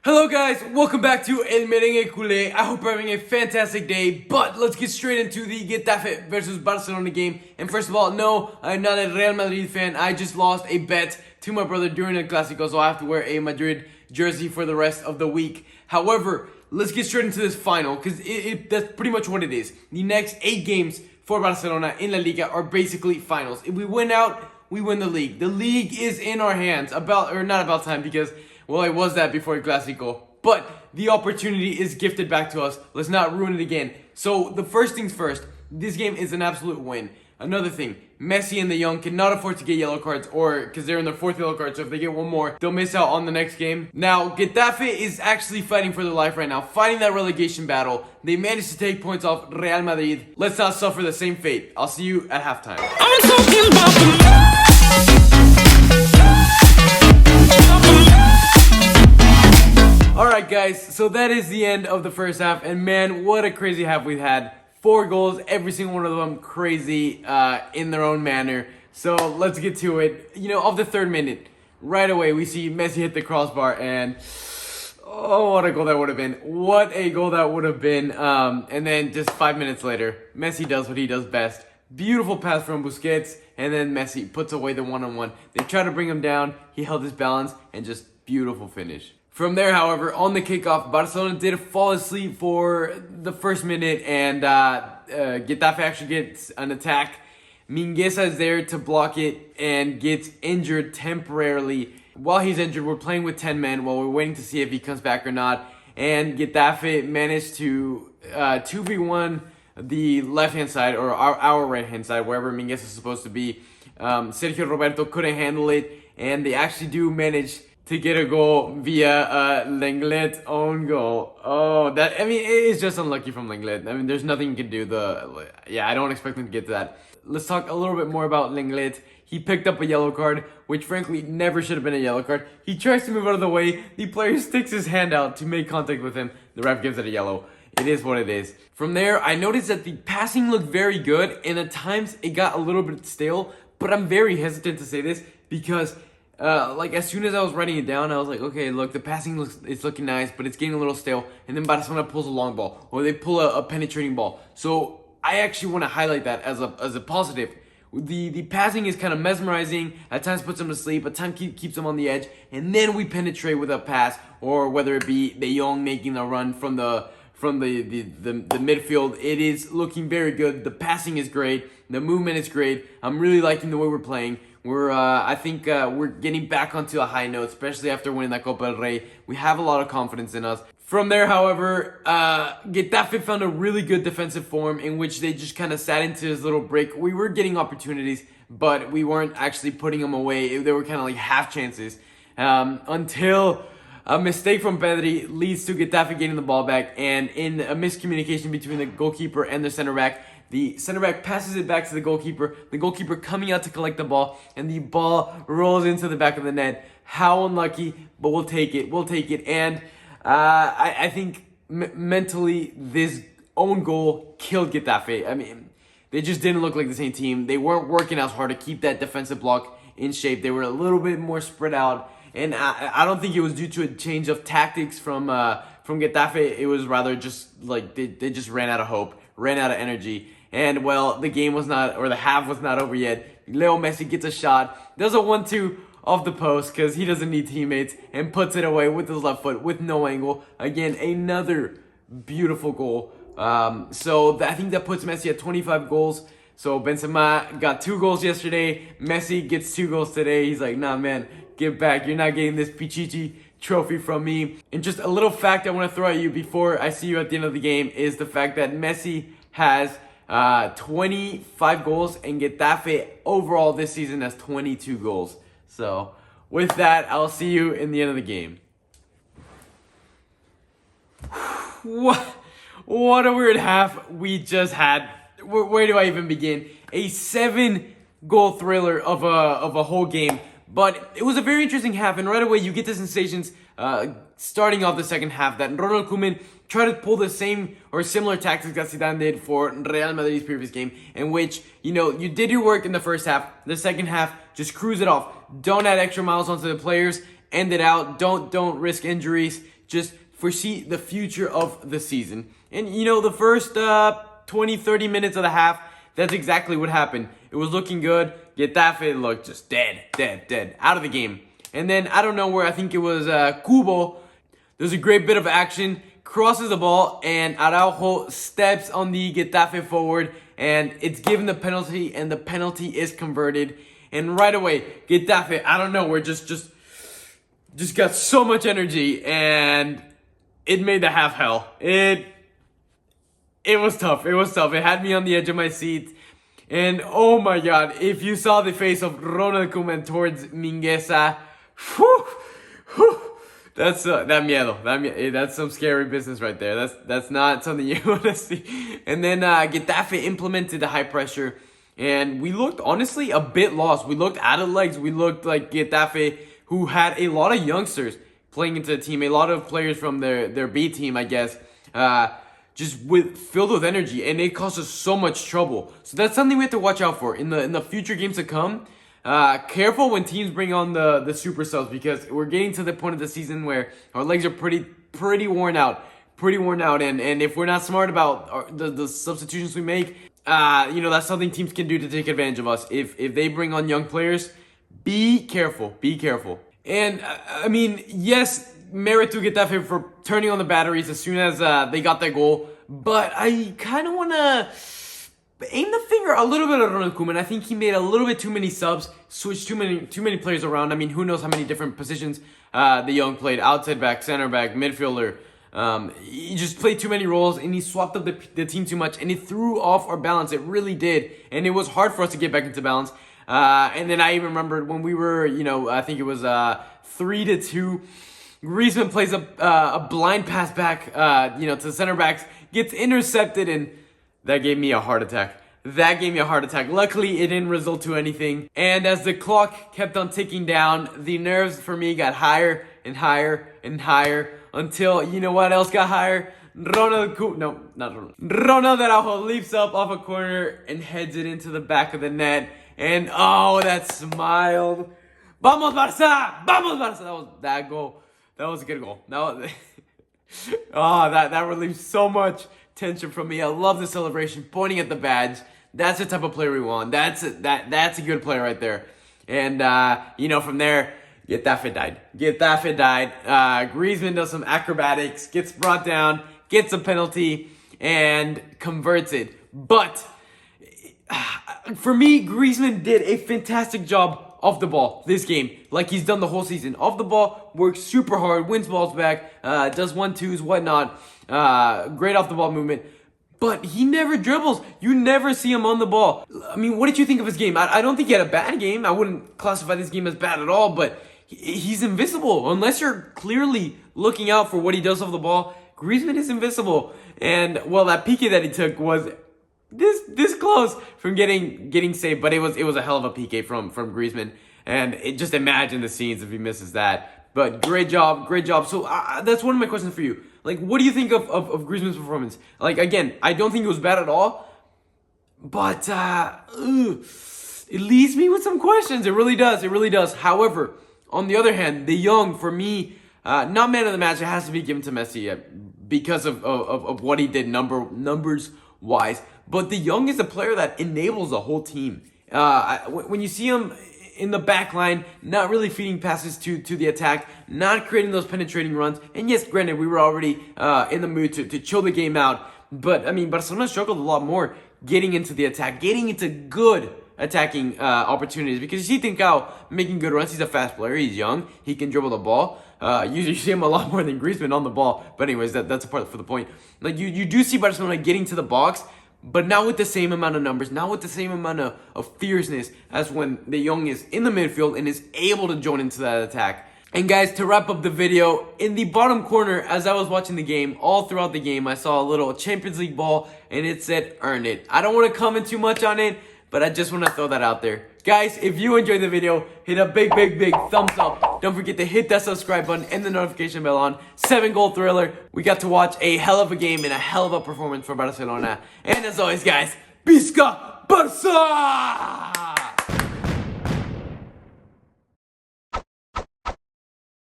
Hello guys, welcome back to El Merengue Culé. I hope you're having a fantastic day, but let's get straight into the Getafe versus Barcelona game. And first of all, no, I'm not a Real Madrid fan. I just lost a bet to my brother during El Clásico, so I have to wear a Madrid jersey for the rest of the week. However, let's get straight into this final, because that's pretty much what it is. The next 8 games for Barcelona in La Liga are basically finals. If we win out, we win the league. The league is in our hands. Not about time, because well, it was that before El Clásico, but the opportunity is gifted back to us. Let's not ruin it again. So the first things first, this game is an absolute win. Another thing, Messi and the young cannot afford to get yellow cards, or because they're in their 4th yellow card, so if they get one more, they'll miss out on the next game. Now, Getafe is actually fighting for their life right now, fighting that relegation battle. They managed to take points off Real Madrid. Let's not suffer the same fate. I'll see you at halftime. I'm talking about the Alright guys, so that is the end of the first half, and man, what a crazy half we've had. 4 goals, every single one of them crazy in their own manner. So let's get to it. You know, of the 3rd minute, right away we see Messi hit the crossbar, and oh, what a goal that would have been. What a goal that would have been. And then just 5 minutes later, Messi does what he does best. Beautiful pass from Busquets, and then Messi puts away the one-on-one. They try to bring him down, he held his balance, and just beautiful finish. From there, however, on the kickoff, Barcelona did fall asleep for the first minute, and Getafe actually gets an attack. Mingueza is there to block it and gets injured temporarily. While he's injured, we're playing with 10 men while we're waiting to see if he comes back or not. And Getafe managed to 2v1 the left-hand side, or our right-hand side, wherever Mingueza is supposed to be. Sergio Roberto couldn't handle it, and they actually do manage to get a goal via Lenglet's own goal. Oh, it is just unlucky from Lenglet. I mean, there's nothing you can do. I don't expect them to get to that. Let's talk a little bit more about Lenglet. He picked up a yellow card, which frankly never should have been a yellow card. He tries to move out of the way. The player sticks his hand out to make contact with him. The ref gives it a yellow. It is what it is. From there, I noticed that the passing looked very good, and at times it got a little bit stale, but I'm very hesitant to say this because as soon as I was writing it down, I was like, okay, look, the passing it's looking nice, but it's getting a little stale. And then Barcelona pulls a long ball, or they pull a penetrating ball. So I actually want to highlight that as a positive. The passing is kind of mesmerizing. At times puts them to sleep. At times keeps them on the edge. And then we penetrate with a pass, or whether it be De Jong making a run from the midfield. It is looking very good. The passing is great. The movement is great. I'm really liking the way we're playing. I think we're getting back onto a high note, especially after winning that Copa del Rey. We have a lot of confidence in us. From there, however, Getafe found a really good defensive form in which they just kind of sat into his little break. We were getting opportunities, but we weren't actually putting them away. They were kind of like half chances until a mistake from Pedri leads to Getafe getting the ball back, and in a miscommunication between the goalkeeper and the center back, the center back passes it back to the goalkeeper coming out to collect the ball, and the ball rolls into the back of the net. How unlucky, but we'll take it. And I think mentally, this own goal killed Getafe. I mean, they just didn't look like the same team. They weren't working as hard to keep that defensive block in shape. They were a little bit more spread out, and I don't think it was due to a change of tactics from Getafe. It was rather just like they just ran out of hope, ran out of energy. And well, the half was not over yet. Leo Messi gets a shot, does a 1-2 off the post because he doesn't need teammates, and puts it away with his left foot with no angle. Again, another beautiful goal. So I think that puts Messi at 25 goals. So Benzema got 2 goals yesterday. Messi gets 2 goals today. He's like, nah, man, get back. You're not getting this Pichichi trophy from me. And just a little fact I want to throw at you before I see you at the end of the game is the fact that Messi has 25 goals, and Getafe overall this season has 22 goals. So with that, I'll see you in the end of the game. What a weird half we just had. Where do I even begin? A 7-goal thriller of a whole game. But it was a very interesting half, and right away you get the sensations starting off the second half that Ronald Koeman tried to pull the same or similar tactics that Zidane did for Real Madrid's previous game, in which, you did your work in the first half. The second half, just cruise it off. Don't add extra miles onto the players. End it out. Don't risk injuries. just foresee the future of the season. And, you know, the first 20, 30 minutes of the half, that's exactly what happened. It was looking good. Getafe looked just dead, out of the game. And then, I don't know where, I think it was Kubo. There's a great bit of action, crosses the ball, and Araujo steps on the Getafe forward, and it's given the penalty, and the penalty is converted. And right away, Getafe, I don't know, we're just got so much energy, and it made the half hell. It was tough. It was tough. It had me on the edge of my seat. And oh my God, if you saw the face of Ronald Koeman towards Mingueza, that's that's some scary business right there. That's not something you want to see. And then Getafe implemented the high pressure, and we looked honestly a bit lost. We looked out of legs. We looked like Getafe, who had a lot of youngsters playing into the team, a lot of players from their B team, I guess, just filled with energy, and it caused us so much trouble. So that's something we have to watch out for in the future games to come. Careful when teams bring on the super subs, because we're getting to the point of the season where our legs are pretty worn out, and if we're not smart about the substitutions we make, that's something teams can do to take advantage of us. If they bring on young players, be careful. And I mean, yes, merit to Getafe for turning on the batteries as soon as they got their goal, but I kind of want to aim the finger a little bit at Ronald Koeman. I think he made a little bit too many subs, switched too many players around. I mean, who knows how many different positions the young played: outside back, center back, midfielder. He just played too many roles, and he swapped up the team too much, and it threw off our balance. It really did, and it was hard for us to get back into balance. And then I even remembered when we were, I think it was 3-2. Griezmann plays a blind pass back, to the center backs, gets intercepted, and that gave me a heart attack. Luckily, it didn't result to anything. And as the clock kept on ticking down, the nerves for me got higher and higher and higher until, you know what else got higher? Ronald Araujo leaps up off a corner and heads it into the back of the net. And oh, that smile. Vamos Barca! Vamos Barca! That goal. That was a good goal. That relieved so much tension from me. I love the celebration, pointing at the badge. That's the type of player we want. That's a good player right there. And from there, Getafe died. Griezmann does some acrobatics, gets brought down, gets a penalty, and converts it. But for me, Griezmann did a fantastic job off the ball this game, like he's done the whole season. Off the ball, works super hard, wins balls back, does 1-2s, whatnot. Great off the ball movement. But he never dribbles. You never see him on the ball. I mean, what did you think of his game? I don't think he had a bad game. I wouldn't classify this game as bad at all, but he's invisible. Unless you're clearly looking out for what he does off the ball, Griezmann is invisible. And, well, that PK that he took was this close from getting saved, but it was a hell of a PK from Griezmann, and just imagine the scenes if he misses that. But great job. So that's one of my questions for you. Like, what do you think of Griezmann's performance? Like, again, I don't think it was bad at all, but it leaves me with some questions. It really does. However, on the other hand, De Jong, for me, not man of the match. It has to be given to Messi because of what he did numbers wise. But De Jong is a player that enables the whole team. When you see him in the back line, not really feeding passes to the attack, not creating those penetrating runs. And yes, granted, we were already in the mood to chill the game out. But, I mean, Barcelona struggled a lot more getting into the attack, getting into good attacking opportunities. Because you see Trincao making good runs. He's a fast player. He's young. He can dribble the ball. You see him a lot more than Griezmann on the ball. But anyways, that's a part for the point. Like, you do see Barcelona getting to the box, but not with the same amount of numbers, not with the same amount of fierceness as when De Jong is in the midfield and is able to join into that attack. And guys, to wrap up the video, in the bottom corner, as I was watching the game, all throughout the game, I saw a little Champions League ball, and it said, earn it. I don't want to comment too much on it, but I just want to throw that out there. Guys, if you enjoyed the video, hit a big thumbs up. Don't forget to hit that subscribe button and the notification bell on. 7-goal thriller. We got to watch a hell of a game and a hell of a performance for Barcelona. And as always, guys, Visca Barca!